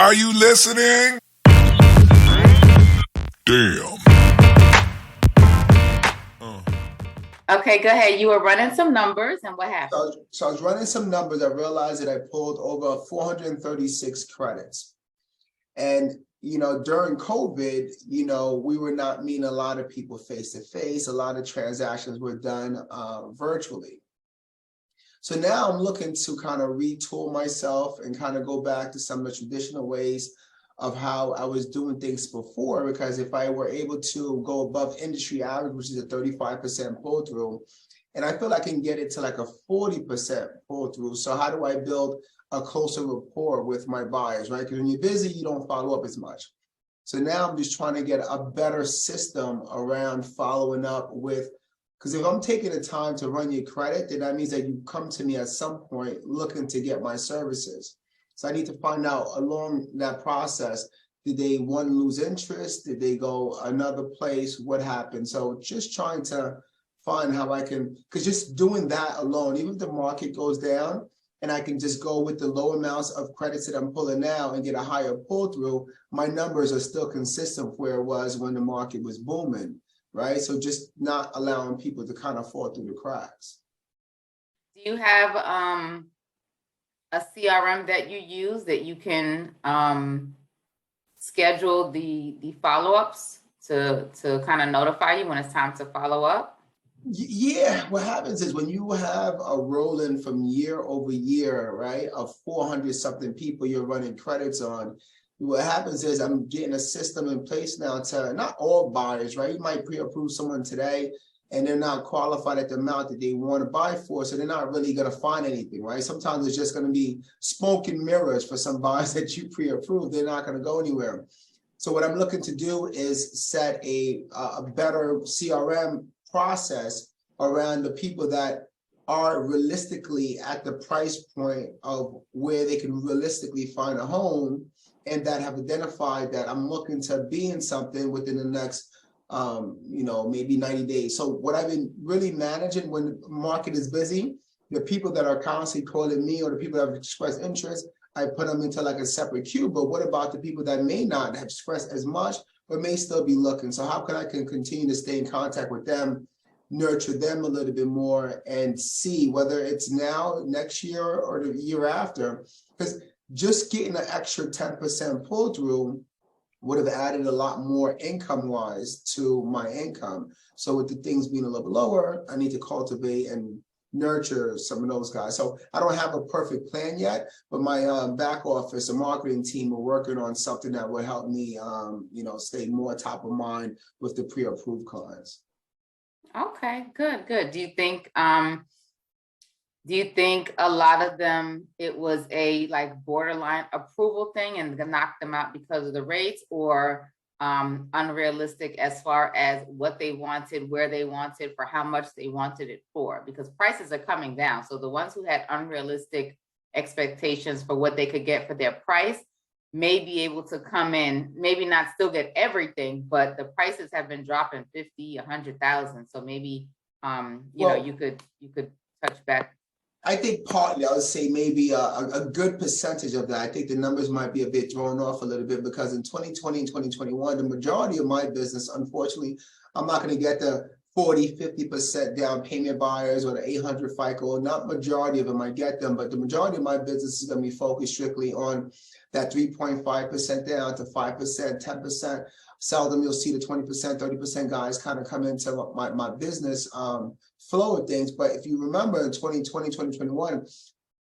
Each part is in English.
Are you listening? Damn. Okay, go ahead. You were running some numbers, and what happened? So I was running some numbers. I realized that I pulled over 436 credits. And, during COVID, we were not meeting a lot of people face to face. A lot of transactions were done virtually. So now I'm looking to kind of retool myself and kind of go back to some of the traditional ways of how I was doing things before, because if I were able to go above industry average, which is a 35% pull through, and I feel I can get it to like a 40% pull through. So how do I build a closer rapport with my buyers, right? Because when you're busy, you don't follow up as much. So now I'm just trying to get a better system around following up with, because if I'm taking the time to run your credit, then that means that you come to me at some point looking to get my services. So I need to find out along that process, did they lose interest? Did they go another place? What happened? So just trying to find how I can, because just doing that alone, even if the market goes down and I can just go with the low amounts of credits that I'm pulling now and get a higher pull through, my numbers are still consistent with where it was when the market was booming, right? So just not allowing people to kind of fall through the cracks. Do you have a CRM that you use that you can schedule the follow-ups to kind of notify you when it's time to follow up? Yeah, what happens is when you have a rolling from year over year, right, of 400 something people you're running credits on, what happens is I'm getting a system in place now to not all buyers, right? You might pre-approve someone today and they're not qualified at the amount that they want to buy for, so they're not really going to find anything, right? Sometimes it's just going to be smoke and mirrors for some buyers that you pre-approved. They're not going to go anywhere. So what I'm looking to do is set a better CRM process around the people that are realistically at the price point of where they can realistically find a home, and that have identified that I'm looking to be in something within the next maybe 90 days. So what I've been really managing when the market is busy, the people that are constantly calling me or the people that have expressed interest, I put them into like a separate queue. But what about the people that may not have expressed as much, but may still be looking? So how can I continue to stay in contact with them, nurture them a little bit more, and see whether it's now, next year, or the year after? Because just getting an extra 10% pull through would have added a lot more income-wise to my income. So with the things being a little bit lower, I need to cultivate and nurture some of those guys. So I don't have a perfect plan yet, but my back office and marketing team are working on something that will help me, stay more top of mind with the pre-approved clients. Okay, good. Do you think a lot of them, it was a like borderline approval thing and knocked them out because of the rates, or unrealistic as far as what they wanted, where they wanted, for how much they wanted it for? Because prices are coming down. So the ones who had unrealistic expectations for what they could get for their price may be able to come in, maybe not still get everything, but the prices have been dropping 50, 100,000. So maybe, you could touch back. I think partly, I would say maybe a good percentage of that. I think the numbers might be a bit thrown off a little bit, because in 2020 and 2021, the majority of my business, unfortunately, I'm not going to get the 40, 50% down payment buyers or the 800 FICO. Not majority of them I get them, but the majority of my business is going to be focused strictly on that 3.5% down to 5%, 10%. Seldom you'll see the 20%, 30% guys kind of come into my business flow of things. But if you remember in 2020, 2021,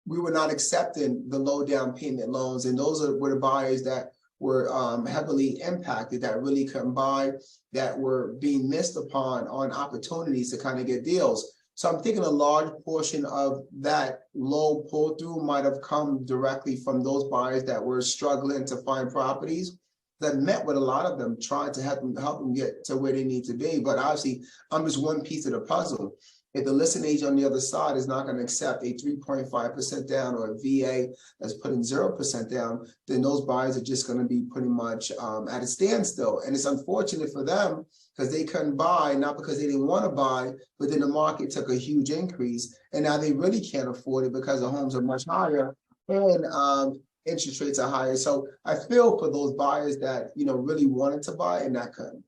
we were not accepting the low down payment loans. And those were the buyers that were heavily impacted, that really couldn't buy, that were being missed upon on opportunities to kind of get deals. So I'm thinking a large portion of that low pull through might have come directly from those buyers that were struggling to find properties. That met with a lot of them, trying to help them get to where they need to be. But obviously, I'm just one piece of the puzzle. If the listing agent on the other side is not going to accept a 3.5% down, or a VA that's putting 0% down, then those buyers are just going to be pretty much at a standstill. And it's unfortunate for them, because they couldn't buy, not because they didn't want to buy, but then the market took a huge increase, and now they really can't afford it because the homes are much higher. And interest rates are higher. So I feel for those buyers that, really wanted to buy and not couldn't.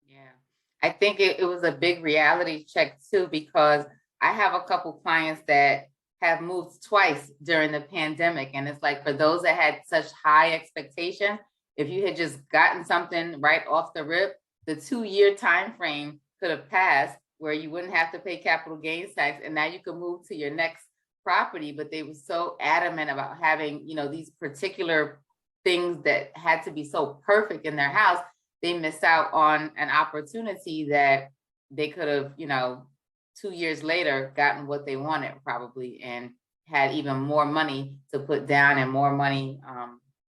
Yeah, I think it was a big reality check too, because I have a couple clients that have moved twice during the pandemic. And it's like, for those that had such high expectations, if you had just gotten something right off the rip, the 2-year time frame could have passed where you wouldn't have to pay capital gains tax, and now you could move to your next property. But they were so adamant about having, these particular things that had to be so perfect in their house, they missed out on an opportunity that they could have, 2 years later gotten what they wanted probably, and had even more money to put down and more money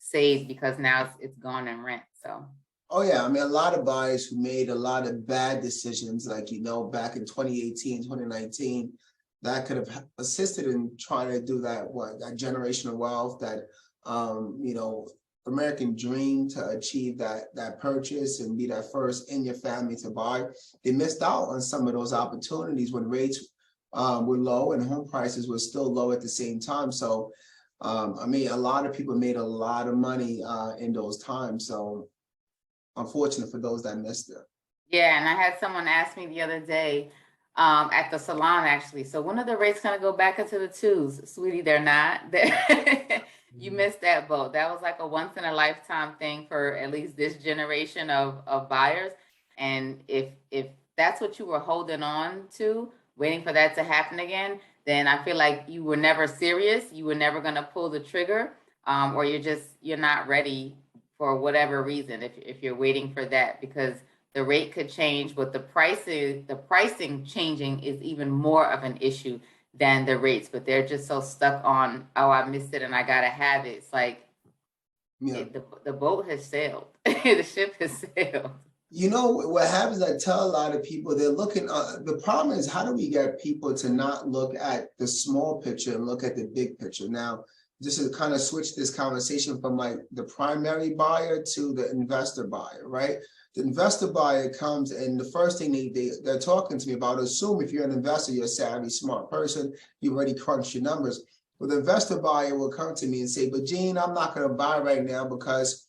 saved, because now it's gone in rent. So. Oh yeah, I mean, a lot of buyers who made a lot of bad decisions, like, back in 2018, 2019, that could have assisted in trying to do that generational wealth, that, American dream to achieve that purchase and be that first in your family to buy. They missed out on some of those opportunities when rates were low and home prices were still low at the same time. So, I mean, a lot of people made a lot of money in those times. So, unfortunate for those that missed it. Yeah, and I had someone ask me the other day at the salon, actually, so when are the rates going to go back into the twos? Sweetie, they're not. You missed that boat. That was like a once in a lifetime thing for at least this generation of buyers. And if that's what you were holding on to, waiting for that to happen again, then I feel like you were never serious. You were never going to pull the trigger, or you're not ready for whatever reason, if you're waiting for that, because the rate could change, but the pricing changing is even more of an issue than the rates. But they're just so stuck on, oh, I missed it and I gotta have it. It's like, the boat has sailed. The ship has sailed. What happens, I tell a lot of people, they're looking, the problem is, how do we get people to not look at the small picture and look at the big picture? Now, just to kind of switch this conversation from like the primary buyer to the investor buyer, right? The investor buyer comes, and the first thing they're talking to me about, assume if you're an investor, you're a savvy, smart person, you already crunched your numbers. But the investor buyer will come to me and say, but Gene, I'm not going to buy right now because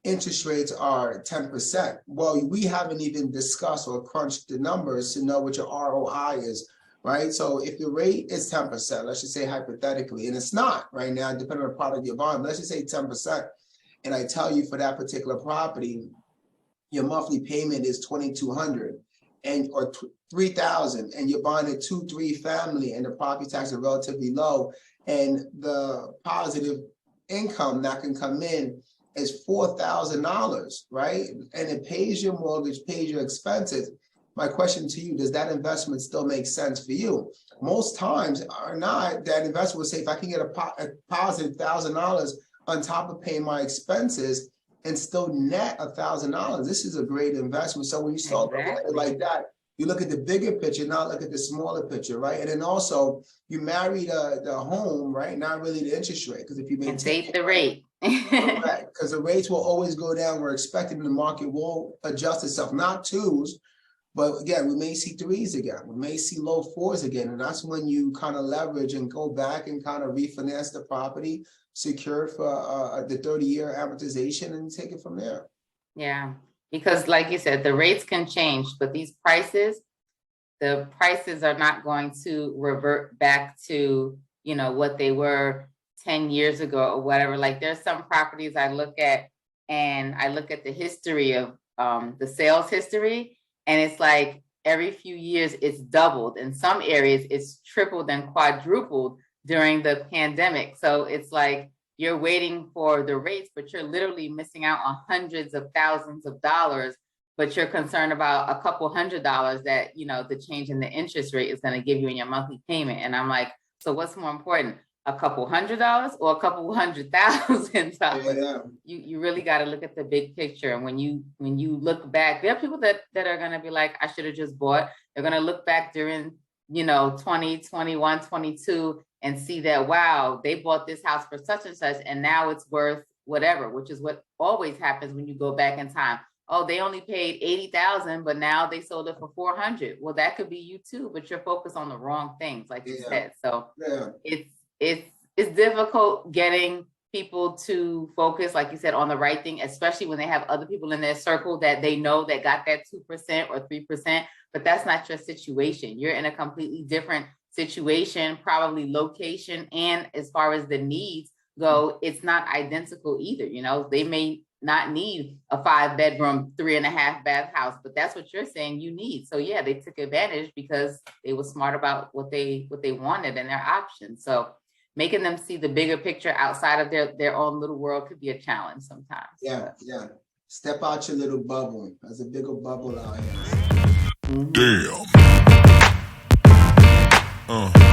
interest rates are 10%. Well, we haven't even discussed or crunched the numbers to know what your ROI is, right? So if the rate is 10%, let's just say hypothetically, and it's not right now, depending on the product you're buying, let's just say 10%. And I tell you, for that particular property, your monthly payment is $2,200 or $3,000, and you're buying a 2-3 family, and the property tax is relatively low, and the positive income that can come in is $4,000, right? And it pays your mortgage, pays your expenses. My question to you, does that investment still make sense for you? Most times or not, that investor will say, if I can get a positive $1,000 on top of paying my expenses and still net $1,000, this is a great investment. So when you start looking at it like that, you look at the bigger picture, not look at the smaller picture, right? And then also you marry the home, right? Not really the interest rate, because if you maintain the rate, correct, because the rates will always go down. We're expecting the market will adjust itself, not twos, but again, we may see threes again. We may see low fours again, and that's when you kind of leverage and go back and kind of refinance the property, secure for the 30-year amortization, and take it from there. Yeah, because like you said, the rates can change, but the prices are not going to revert back to, what they were 10 years ago or whatever. Like, there's some properties I look at, and I look at the history of the sales history, and it's like every few years it's doubled. In some areas it's tripled and quadrupled during the pandemic. So it's like you're waiting for the rates, but you're literally missing out on hundreds of thousands of dollars, but you're concerned about a couple $100 that, the change in the interest rate is going to give you in your monthly payment. And I'm like, so what's more important, a couple $100 or a couple $100,000? Yeah. You really got to look at the big picture. And when you look back, there are people that are going to be like, I should have just bought. They're going to look back during, 20, 21, 22 and see that, wow, they bought this house for such and such, and now it's worth whatever, which is what always happens when you go back in time. Oh, they only paid $80,000, but now they sold it for $400. Well, that could be you too, but you're focused on the wrong things, like you said. So it's difficult getting people to focus, like you said, on the right thing, especially when they have other people in their circle that they know that got that 2% or 3%, but that's not your situation. You're in a completely different situation, probably location, and as far as the needs go, it's not identical either. You know, they may not need a 5-bedroom, 3.5 bath house, but that's what you're saying you need. So yeah, they took advantage because they were smart about what they wanted and their options. So making them see the bigger picture outside of their own little world could be a challenge sometimes. Yeah, yeah. Step out your little bubble. There's a bigger bubble out here. Damn.